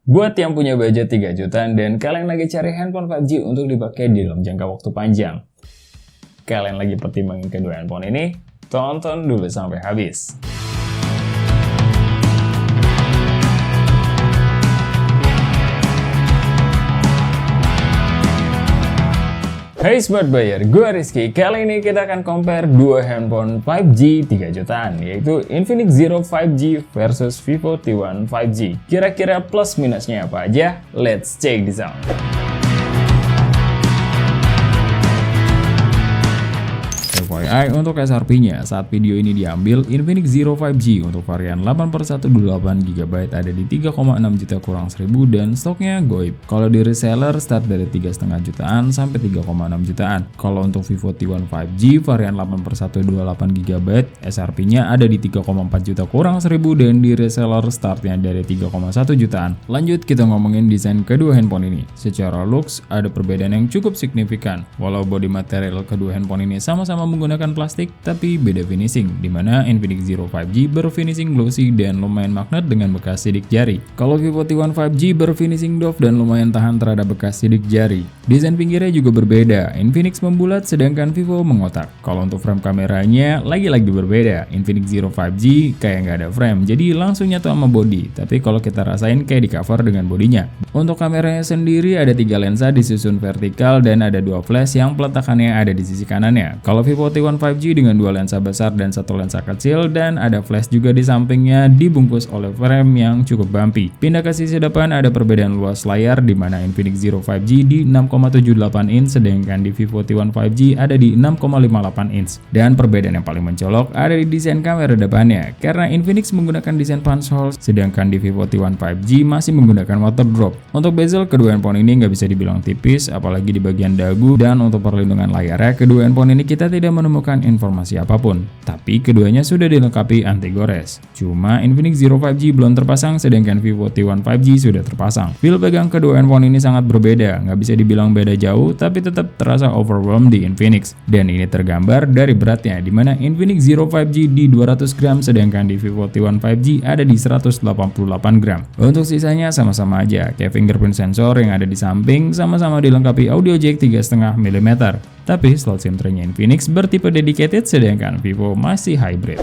Buat yang punya budget 3 jutaan dan kalian lagi cari handphone 5G untuk dipakai di dalam jangka waktu panjang, kalian lagi pertimbangin kedua handphone ini, tonton dulu sampai habis. Hai Smart Buyer, gue Rizky. Kali ini kita akan compare dua handphone 5G 3 jutaan, yaitu Infinix Zero 5G versus Vivo T1 5G. Kira-kira plus minusnya apa aja? Let's check this out. FYI, untuk SRP-nya, saat video ini diambil, Infinix Zero 5G untuk varian 8/128GB ada di 3,6 juta kurang 1000 dan stoknya goib. Kalau di reseller start dari 3,5 jutaan sampai 3,6 jutaan. Kalau untuk Vivo T1 5G varian 8/128GB, SRP-nya ada di 3,4 juta kurang 1000 dan di reseller startnya dari 3,1 jutaan. Lanjut kita ngomongin desain kedua handphone ini. Secara looks ada perbedaan yang cukup signifikan. Walau body material kedua handphone ini sama-sama menggunakan plastik tapi beda finishing, dimana Infinix Zero 5G berfinishing glossy dan lumayan magnet dengan bekas sidik jari. Kalau Vivo T1 5G berfinishing doff dan lumayan tahan terhadap bekas sidik jari. Desain pinggirnya juga berbeda, Infinix membulat sedangkan Vivo mengotak. Kalau untuk frame kameranya lagi-lagi berbeda, Infinix Zero 5G kayak nggak ada frame jadi langsung nyatu sama body, tapi kalau kita rasain kayak di cover dengan bodinya. Untuk kameranya sendiri ada 3 lensa disusun vertikal dan ada 2 flash yang peletakannya ada di sisi kanannya. Kalau Vivo T1 5G dengan 2 lensa besar dan 1 lensa kecil dan ada flash juga di sampingnya dibungkus oleh frame yang cukup bumpy. Pindah ke sisi depan ada perbedaan luas layar di mana Infinix Zero 5G di 6,78 inch sedangkan di Vivo T1 5G ada di 6,58 inch. Dan perbedaan yang paling mencolok ada di desain kamera depannya karena Infinix menggunakan desain punch hole sedangkan di Vivo T1 5G masih menggunakan water drop. Untuk bezel kedua handphone ini nggak bisa dibilang tipis apalagi di bagian dagu, dan untuk perlindungan layarnya kedua handphone ini kita tidak menemukan informasi apapun, tapi keduanya sudah dilengkapi anti gores. Cuma Infinix Zero 5G belum terpasang sedangkan Vivo T1 5G sudah terpasang. Feel pegang kedua handphone ini sangat berbeda, nggak bisa dibilang beda jauh tapi tetap terasa overwhelmed di Infinix. Dan ini tergambar dari beratnya, dimana Infinix Zero 5G di 200 gram sedangkan di Vivo T1 5G ada di 188 gram. Untuk sisanya sama-sama aja, kayak fingerprint sensor yang ada di samping sama-sama dilengkapi audio jack 3,5 mm. Tapi slot SIM tray-nya Infinix bertipe dedicated sedangkan Vivo masih hybrid.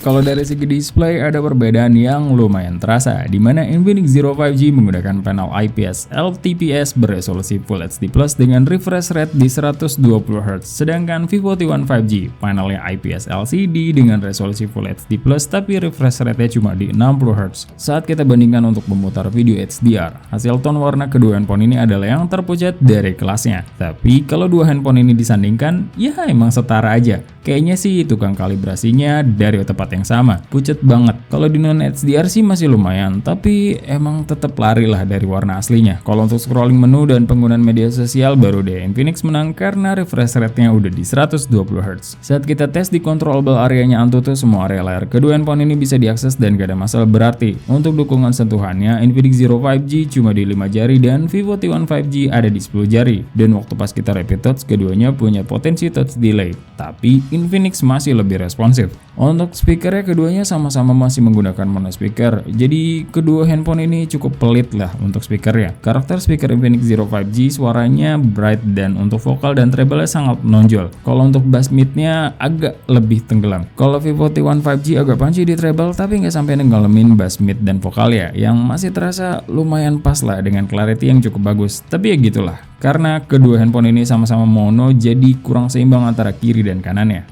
Kalau dari segi display ada perbedaan yang lumayan terasa, di mana Infinix Zero 5G menggunakan panel IPS LTPS beresolusi Full HD Plus dengan refresh rate di 120Hz, sedangkan Vivo T1 5G panelnya IPS LCD dengan resolusi Full HD Plus tapi refresh rate-nya cuma di 60Hz. Saat kita bandingkan untuk memutar video HDR, hasil tone warna kedua handphone ini adalah yang terpucat dari kelasnya. Tapi kalau dua handphone ini disandingkan, ya emang setara aja. Kayaknya sih tukang kalibrasinya dari tempat yang sama, pucat banget. Kalau di non HDR sih masih lumayan, tapi emang tetap lari lah dari warna aslinya. Kalau untuk scrolling menu dan penggunaan media sosial baru deh Infinix menang karena refresh rate-nya udah di 120Hz. Saat kita tes di controllable area-nya Antutu, semua area layar kedua handphone ini bisa diakses dan gak ada masalah berarti. Untuk dukungan sentuhannya, Infinix Zero 5G cuma di 5 jari dan Vivo T1 5G ada di 10 jari. Dan waktu pas kita rapid touch, keduanya punya potensi touch delay, tapi Infinix masih lebih responsif. Untuk speakernya keduanya sama-sama masih menggunakan mono speaker, jadi kedua handphone ini cukup pelit lah untuk speakernya. Karakter speaker Infinix Zero 5G suaranya bright dan untuk vokal dan treble sangat menonjol. Kalau untuk bass mid-nya agak lebih tenggelam. Kalau Vivo T1 5G agak punchy di treble tapi nggak sampai nenggalamin bass mid dan vokalnya, yang masih terasa lumayan pas lah dengan clarity yang cukup bagus. Tapi ya gitulah, karena kedua handphone ini sama-sama mono jadi kurang seimbang antara kiri dan kanannya.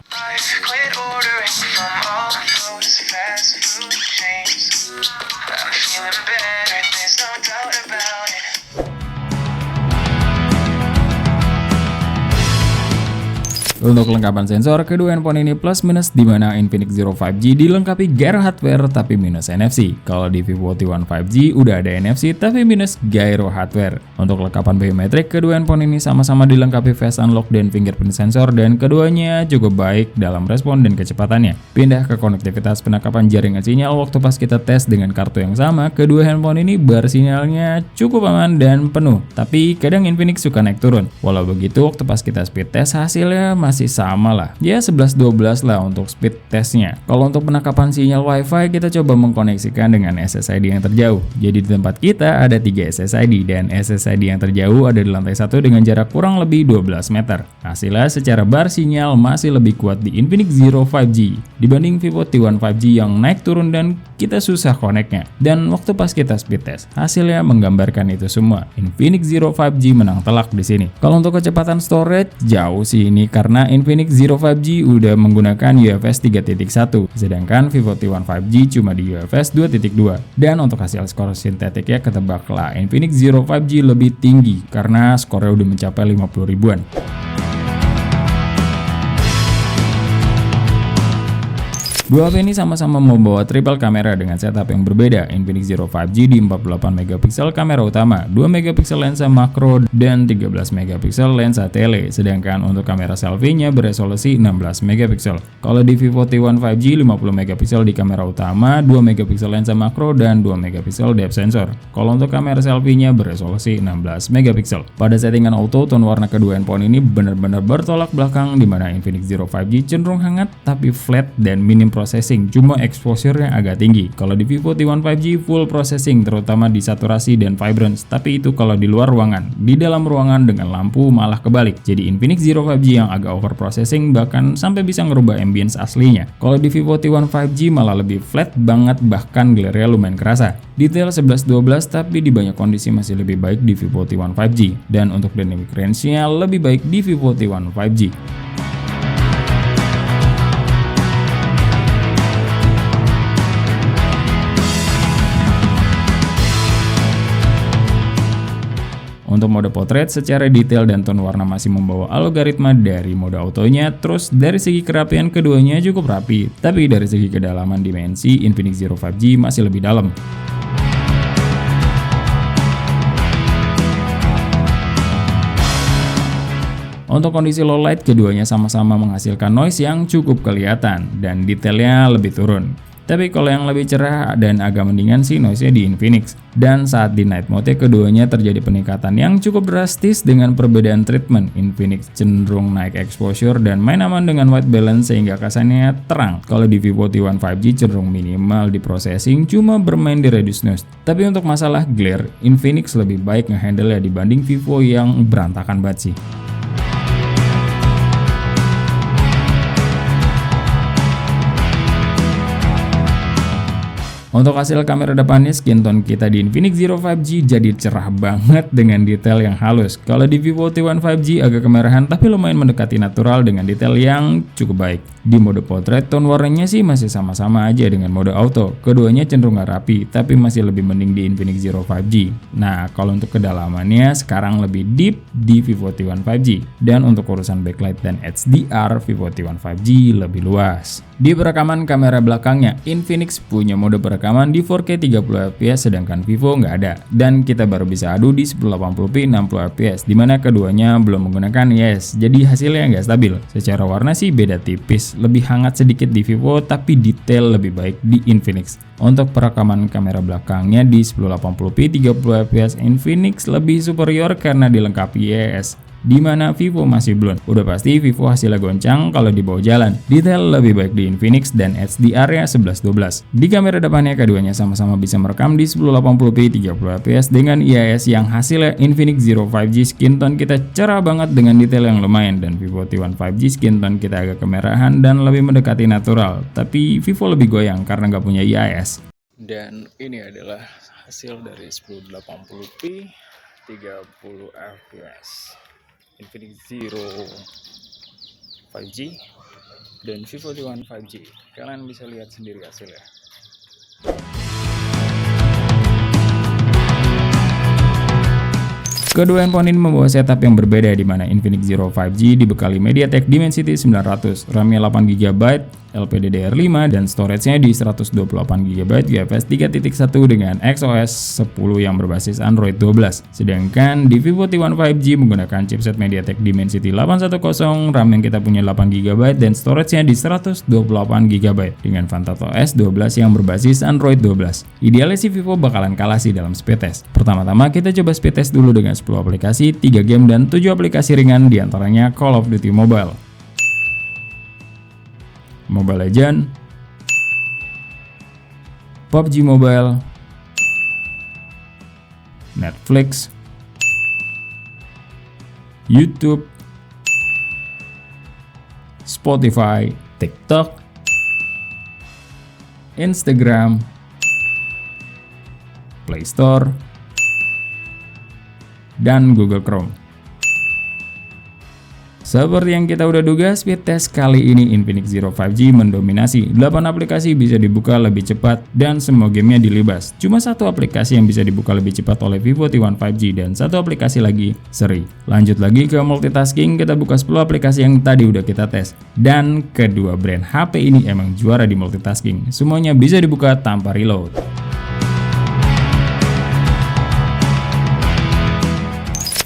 Untuk kelengkapan sensor, kedua handphone ini plus minus di mana Infinix Zero 5G dilengkapi gyro hardware tapi minus NFC. Kalau di Vivo T1 5G udah ada NFC tapi minus gyro hardware. Untuk kelengkapan biometrik, kedua handphone ini sama-sama dilengkapi face unlock dan fingerprint sensor dan keduanya cukup baik dalam respon dan kecepatannya. Pindah ke konektivitas penangkapan jaringan sinyal, waktu pas kita tes dengan kartu yang sama, kedua handphone ini bersinyalnya cukup aman dan penuh. Tapi kadang Infinix suka naik turun. Walau begitu, waktu pas kita speed test hasilnya masih sama lah, ya 11-12 lah untuk speed testnya. Kalau untuk penangkapan sinyal WiFi, kita coba mengkoneksikan dengan SSID yang terjauh. Jadi di tempat kita ada 3 SSID dan SSID yang terjauh ada di lantai 1 dengan jarak kurang lebih 12 meter. Hasilnya secara bar sinyal masih lebih kuat di Infinix Zero 5G dibanding Vivo T1 5G yang naik turun dan kita susah koneknya. Dan waktu pas kita speed test, hasilnya menggambarkan itu semua. Infinix Zero 5G menang telak di sini. Kalau untuk kecepatan storage jauh sih ini karena Infinix Zero 5G udah menggunakan UFS 3.1, sedangkan Vivo T1 5G cuma di UFS 2.2. Dan untuk hasil skor sintetiknya ketebak lah Infinix Zero 5G lebih tinggi karena skornya udah mencapai 50 ribuan. Dua HP ini sama-sama membawa triple kamera dengan setup yang berbeda. Infinix Zero 5G di 48 megapiksel kamera utama, 2 megapiksel lensa makro, dan 13 megapiksel lensa tele. Sedangkan untuk kamera selfie-nya beresolusi 16 megapiksel. Kalau di Vivo T1 5G 50 megapiksel di kamera utama, 2 megapiksel lensa makro, dan 2 megapiksel depth sensor. Kalau untuk kamera selfie-nya beresolusi 16 megapiksel. Pada settingan auto, tone warna kedua handphone ini benar-benar bertolak belakang, di mana Infinix Zero 5G cenderung hangat tapi flat dan minim processing, cuma exposure-nya agak tinggi. Kalau di Vivo T1 5G full processing terutama di saturasi dan vibrance, tapi itu kalau di luar ruangan. Di dalam ruangan dengan lampu malah kebalik. Jadi Infinix Zero 5G yang agak over processing bahkan sampai bisa ngerubah ambience aslinya. Kalau di Vivo T1 5G malah lebih flat banget, bahkan glare-nya lumayan kerasa. Detail 11-12 tapi di banyak kondisi masih lebih baik di Vivo T1 5G. Dan untuk dynamic range-nya lebih baik di Vivo T1 5G. Untuk mode portrait secara detail dan tone warna masih membawa algoritma dari mode autonya, terus dari segi kerapian keduanya cukup rapi, tapi dari segi kedalaman dimensi Infinix Zero 5G masih lebih dalam. Untuk kondisi low light keduanya sama-sama menghasilkan noise yang cukup kelihatan dan detailnya lebih turun. Tapi kalau yang lebih cerah dan agak mendingan sih noise-nya di Infinix. Dan saat di night mode keduanya terjadi peningkatan yang cukup drastis dengan perbedaan treatment. Infinix cenderung naik exposure dan main aman dengan white balance sehingga kesannya terang. Kalau di Vivo T1 5G cenderung minimal di processing, cuma bermain di reduce noise. Tapi untuk masalah glare, Infinix lebih baik ngehandle ya dibanding Vivo yang berantakan banget sih. Untuk hasil kamera depannya, skin tone kita di Infinix Zero 5G jadi cerah banget dengan detail yang halus. Kalau di Vivo T1 5G agak kemerahan tapi lumayan mendekati natural dengan detail yang cukup baik. Di mode portrait, tone warnanya sih masih sama-sama aja dengan mode auto. Keduanya cenderung gak rapi, tapi masih lebih mending di Infinix Zero 5G. Nah, kalau untuk kedalamannya sekarang lebih deep di Vivo T1 5G. Dan untuk urusan backlight dan HDR, Vivo T1 5G lebih luas. Di perekaman kamera belakangnya, Infinix punya mode perekaman di 4K 30fps sedangkan Vivo nggak ada. Dan kita baru bisa adu di 1080p 60fps, dimana keduanya belum menggunakan IPS, jadi hasilnya nggak stabil. Secara warna sih beda tipis, lebih hangat sedikit di Vivo tapi detail lebih baik di Infinix. Untuk perekaman kamera belakangnya di 1080p 30fps, Infinix lebih superior karena dilengkapi IPS. Di mana Vivo masih belum. Udah pasti Vivo hasilnya goncang kalau dibawa jalan. Detail lebih baik di Infinix dan HDR-nya 11-12. Di kamera depannya keduanya sama-sama bisa merekam di 1080p 30fps dengan IPS yang hasilnya Infinix Zero 5G skin tone kita cerah banget dengan detail yang lumayan, dan Vivo T1 5G skin tone kita agak kemerahan dan lebih mendekati natural. Tapi Vivo lebih goyang karena nggak punya IPS. Dan ini adalah hasil dari 1080p 30fps. Infinix Zero 5G dan Vivo T1 5G. Kalian bisa lihat sendiri hasilnya. Kedua handphone ini membawa setup yang berbeda, di mana Infinix Zero 5G dibekali MediaTek Dimensity 900, RAM-nya 8GB, LPDDR5 dan storage-nya di 128GB UFS 3.1 dengan XOS 10 yang berbasis Android 12. Sedangkan di Vivo T1 5G menggunakan chipset MediaTek Dimensity 810, RAM yang kita punya 8GB dan storage-nya di 128GB dengan Fantato S12 yang berbasis Android 12. Idealnya sih Vivo bakalan kalah sih dalam speed test. Pertama-tama kita coba speed test dulu dengan 10 aplikasi, 3 game dan 7 aplikasi ringan, diantaranya Call of Duty Mobile. Mobile Legends, PUBG Mobile, Netflix, YouTube, Spotify, TikTok, Instagram, Play Store, dan Google Chrome. Seperti yang kita udah duga, speed test kali ini Infinix Zero 5G mendominasi. 8 aplikasi bisa dibuka lebih cepat dan semua gamenya dilibas. Cuma satu aplikasi yang bisa dibuka lebih cepat oleh Vivo T1 5G dan satu aplikasi lagi seri. Lanjut lagi ke multitasking, kita buka 10 aplikasi yang tadi udah kita tes. Dan kedua brand HP ini emang juara di multitasking. Semuanya bisa dibuka tanpa reload.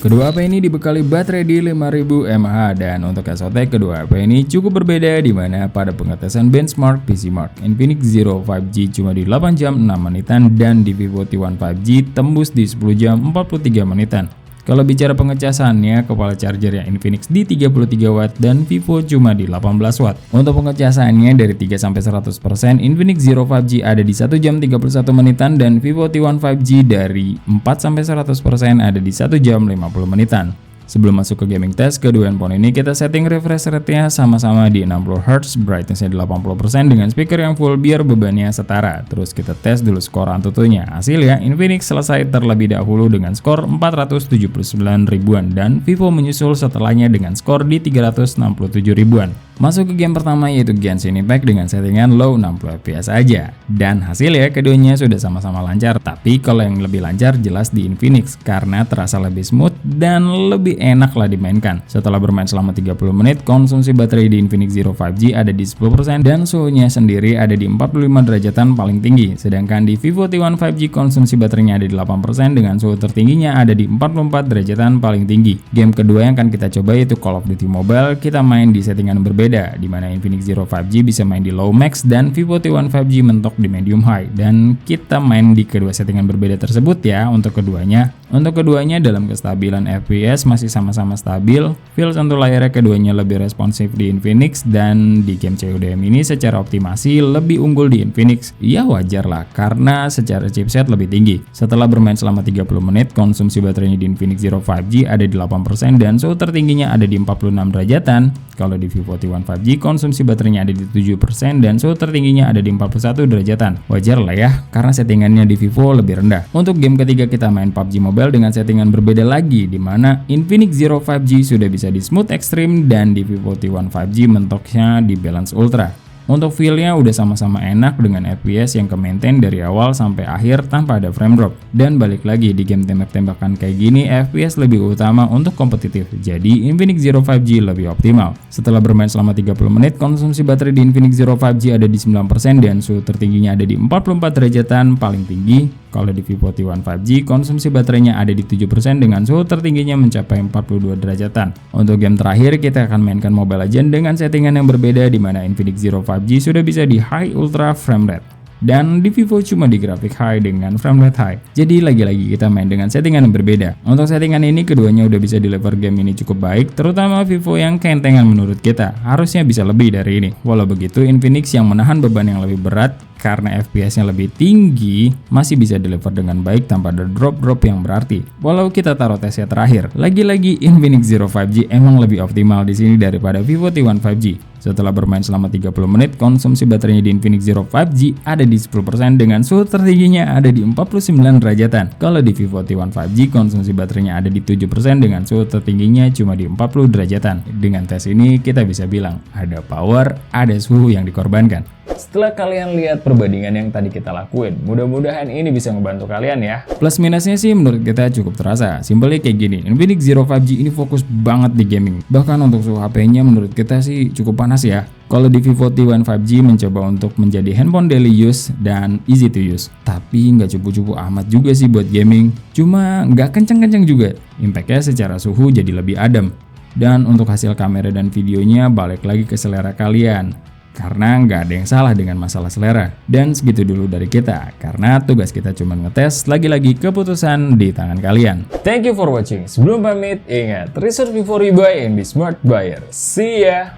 Kedua HP ini dibekali baterai di 5000 mAh dan untuk SoC kedua HP ini cukup berbeda, di mana pada pengetesan benchmark PCMark Infinix Zero 5G cuma di 8 jam 6 menitan dan di Vivo T1 5G tembus di 10 jam 43 menitan. Kalau bicara pengecasannya, kepala chargernya Infinix di 33 Watt dan Vivo cuma di 18 Watt. Untuk pengecasannya dari 3-100%, Infinix Zero 5G ada di 1 jam 31 menitan dan Vivo T1 5G dari 4-100% ada di 1 jam 50 menitan. Sebelum masuk ke gaming test, kedua handphone ini kita setting refresh rate-nya sama-sama di 60Hz, brightness-nya di 80% dengan speaker yang full biar bebannya setara. Terus kita tes dulu skor Antutunya. Hasilnya, Infinix selesai terlebih dahulu dengan skor 479 ribuan dan Vivo menyusul setelahnya dengan skor di 367 ribuan. Masuk ke game pertama yaitu Genshin Impact dengan settingan low 60 fps aja. Dan hasilnya keduanya sudah sama-sama lancar, tapi kalau yang lebih lancar jelas di Infinix karena terasa lebih smooth dan lebih enak lah dimainkan. Setelah bermain selama 30 menit, konsumsi baterai di Infinix Zero 5G ada di 10% dan suhunya sendiri ada di 45 derajatan paling tinggi. Sedangkan di Vivo T1 5G konsumsi baterainya ada di 8% dengan suhu tertingginya ada di 44 derajatan paling tinggi. Game kedua yang akan kita coba yaitu Call of Duty Mobile, kita main di settingan berbeda, di mana Infinix Zero 5G bisa main di low max dan Vivo T1 5G mentok di medium high, dan kita main di kedua settingan berbeda tersebut ya. Untuk keduanya dalam kestabilan FPS masih sama-sama stabil. Feel sentuh layarnya keduanya lebih responsif di Infinix, dan di game CODM ini secara optimasi lebih unggul di Infinix. Ya wajar lah karena secara chipset lebih tinggi. Setelah bermain selama 30 menit, konsumsi baterainya di Infinix Zero 5G ada di 8% dan suhu tertingginya ada di 46 derajatan. Kalau di Vivo T1 5G konsumsi baterainya ada di 7% dan suhu tertingginya ada di 41 derajatan. Wajar lah ya karena settingannya di Vivo lebih rendah. Untuk game ketiga kita main PUBG Mobile dengan settingan berbeda lagi, di mana Infinix Zero 5G sudah bisa di smooth extreme dan di Vivo T1 5G mentoknya di balance ultra. Untuk feel-nya udah sama-sama enak dengan FPS yang ke-maintain dari awal sampai akhir tanpa ada frame drop. Dan balik lagi di game tembak-tembakan kayak gini, FPS lebih utama untuk kompetitif, jadi Infinix Zero 5G lebih optimal. Setelah bermain selama 30 menit, konsumsi baterai di Infinix Zero 5G ada di 9% dan suhu tertingginya ada di 44 derajatan paling tinggi. Kalau di Vivo T1 5G, konsumsi baterainya ada di 7% dengan suhu tertingginya mencapai 42 derajatan. Untuk game terakhir, kita akan mainkan Mobile Legends dengan settingan yang berbeda, di mana Infinix Zero 5G sudah bisa di high ultra frame rate. Dan di Vivo cuma di grafik high dengan frame rate high. Jadi lagi-lagi kita main dengan settingan yang berbeda. Untuk settingan ini keduanya udah bisa deliver game ini cukup baik, terutama Vivo yang kentengan menurut kita. Harusnya bisa lebih dari ini. Walau begitu, Infinix yang menahan beban yang lebih berat karena FPS-nya lebih tinggi masih bisa deliver dengan baik tanpa ada drop-drop yang berarti. Walau kita taruh tesnya terakhir, lagi-lagi Infinix Zero 5G emang lebih optimal di sini daripada Vivo T1 5G. Setelah bermain selama 30 menit, konsumsi baterainya di Infinix Zero 5G ada di 10% dengan suhu tertingginya ada di 49 derajatan. Kalau di Vivo T1 5G, konsumsi baterainya ada di 7% dengan suhu tertingginya cuma di 40 derajatan. Dengan tes ini kita bisa bilang ada power, ada suhu yang dikorbankan. Setelah kalian lihat perbandingan yang tadi kita lakuin, mudah-mudahan ini bisa ngebantu kalian ya. Plus minusnya sih menurut kita cukup terasa. Simpelnya kayak gini, Infinix Zero 5G ini fokus banget di gaming. Bahkan untuk suhu HP-nya menurut kita sih cukup panas ya. Kalau di Vivo T1 5G mencoba untuk menjadi handphone daily use dan easy to use. Tapi nggak cupu-cupu amat juga sih buat gaming. Cuma nggak kenceng-kenceng juga. Impact-nya secara suhu jadi lebih adem. Dan untuk hasil kamera dan videonya balik lagi ke selera kalian. Karena nggak ada yang salah dengan masalah selera. Dan segitu dulu dari kita, karena tugas kita cuma ngetes, lagi-lagi keputusan di tangan kalian. Thank you for watching. Sebelum pamit, ingat, research before you buy and be smart buyer. See ya!